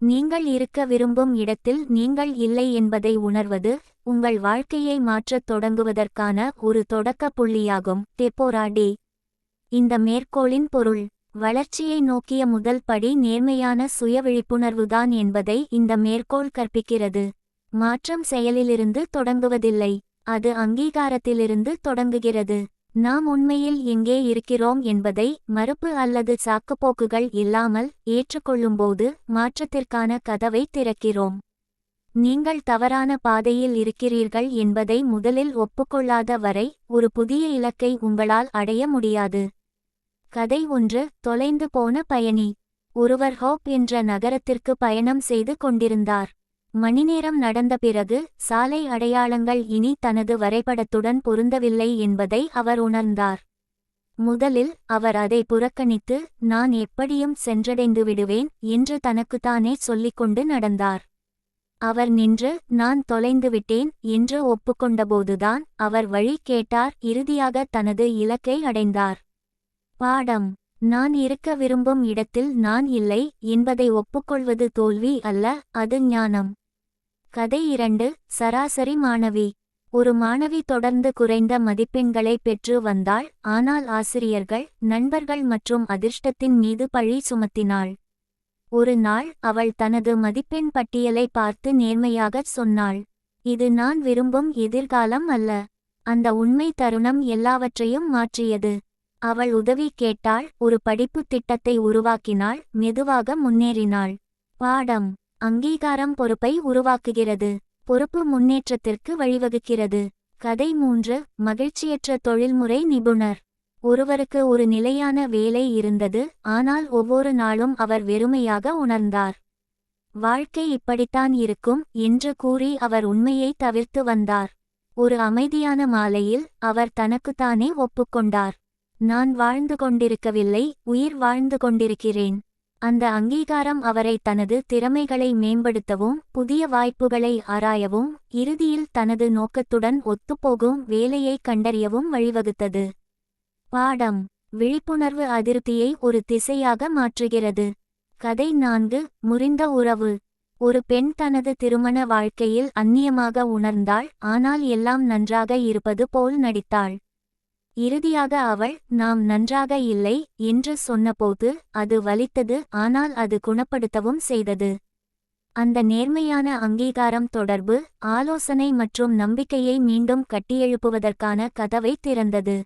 நீங்கள் இருக்க விரும்பும் இடத்தில் நீங்கள் இல்லை என்பதை உணர்வது உங்கள் வாழ்க்கையை மாற்றத் தொடங்குவதற்கான ஒரு தொடக்க புள்ளியாகும். டெபோரா டே. இந்த மேற்கோளின் பொருள்: வளர்ச்சியை நோக்கிய முதல் படி நேர்மையான சுய விழிப்புணர்வுதான் என்பதை இந்த மேற்கோள் கற்பிக்கிறது. மாற்றம் செயலிலிருந்து தொடங்குவதில்லை, அது அங்கீகாரத்திலிருந்து தொடங்குகிறது. நாம் உண்மையில் எங்கே இருக்கிறோம் என்பதை மறுப்பு அல்லது சாக்குப்போக்குகள் இல்லாமல் ஏற்றுக்கொள்ளும்போது மாற்றத்திற்கான கதவை திறக்கிறோம். நீங்கள் தவறான பாதையில் இருக்கிறீர்கள் என்பதை முதலில் ஒப்புக்கொள்ளாத வரை ஒரு புதிய இலக்கை உங்களால் அடைய முடியாது. கதை 1. தொலைந்து போன பயணி. ஒருவர் ஹோப் என்ற நகரத்திற்கு பயணம் செய்து கொண்டிருந்தார். மணிநேரம் நடந்த பிறகு சாலை அடையாளங்கள் இனி தனது வரைபடத்துடன் பொருந்தவில்லை என்பதை அவர் உணர்ந்தார். முதலில் அவர் அதை புறக்கணித்து, நான் எப்படியும் சென்றடைந்து விடுவேன் என்று தனக்குத்தானே சொல்லிக்கொண்டு நடந்தார். அவர் நின்று, நான் தொலைந்துவிட்டேன் என்று ஒப்புக்கொண்டபோதுதான் அவர் வழி கேட்டார். இறுதியாக தனது இலக்கை அடைந்தார். பாடம்: நான் இருக்க விரும்பும் இடத்தில் நான் இல்லை என்பதை ஒப்புக்கொள்வது தோல்வி அல்ல, அது ஞானம். கதை 2. சராசரி மாணவி. ஒரு மாணவி தொடர்ந்து குறைந்த மதிப்பெண்களை பெற்று வந்தாள், ஆனால் ஆசிரியர்கள், நண்பர்கள் மற்றும் அதிர்ஷ்டத்தின் மீது பழி சுமத்தினாள். ஒரு நாள் அவள் தனது மதிப்பெண் பட்டியலை பார்த்து நேர்மையாகச் சொன்னாள், இது நான் விரும்பும் எதிர்காலம் அல்ல. அந்த உண்மை தருணம் எல்லாவற்றையும் மாற்றியது. அவள் உதவி கேட்டாள், ஒரு படிப்பு திட்டத்தை உருவாக்கினாள், மெதுவாக முன்னேறினாள். பாடம்: அங்கீகாரம் பொறுப்பை உருவாக்குகிறது, பொறுப்பு முன்னேற்றத்திற்கு வழிவகுக்கிறது. கதை 3. மகிழ்ச்சியற்ற தொழில்முறை நிபுணர். ஒருவருக்கு ஒரு நிலையான வேலை இருந்தது, ஆனால் ஒவ்வொரு நாளும் அவர் வெறுமையாக உணர்ந்தார். வாழ்க்கை இப்படித்தான் இருக்கும் என்று கூறி அவர் உண்மையை தவிர்த்து வந்தார். ஒரு அமைதியான மாலையில் அவர் தனக்குத்தானே ஒப்புக்கொண்டார், நான் வாழ்ந்து கொண்டிருக்கவில்லை, உயிர் வாழ்ந்து கொண்டிருக்கிறேன். அந்த அங்கீகாரம் அவரை தனது திறமைகளை மேம்படுத்தவும், புதிய வாய்ப்புகளை ஆராயவும், இறுதியில் தனது நோக்கத்துடன் ஒத்துப்போகும் வேலையை கண்டறியவும் வழிவகுத்தது. பாடம்: விழிப்புணர்வு அதிருப்தியை ஒரு திசையாக மாற்றுகிறது. கதை 4. முறிந்த உறவு. ஒரு பெண் தனது திருமண வாழ்க்கையில் அந்நியமாக உணர்ந்தாள், ஆனால் எல்லாம் நன்றாக இருப்பது போல் நடித்தாள். இறுதியாக அவள், நாம் நன்றாக இல்லை என்று சொன்னபோது அது வலித்தது, ஆனால் அது குணப்படுத்தவும் செய்தது. அந்த நேர்மையான அங்கீகாரம் தொடர்பு, ஆலோசனை மற்றும் நம்பிக்கையை மீண்டும் கட்டியெழுப்புவதற்கான கதவை திறந்தது.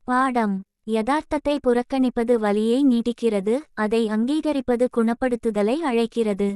பாடம்: யதார்த்தத்தை புறக்கணிப்பது வலியை நீட்டிக்கிறது, அதை அங்கீகரிப்பது குணப்படுத்துதலை அழைக்கிறது.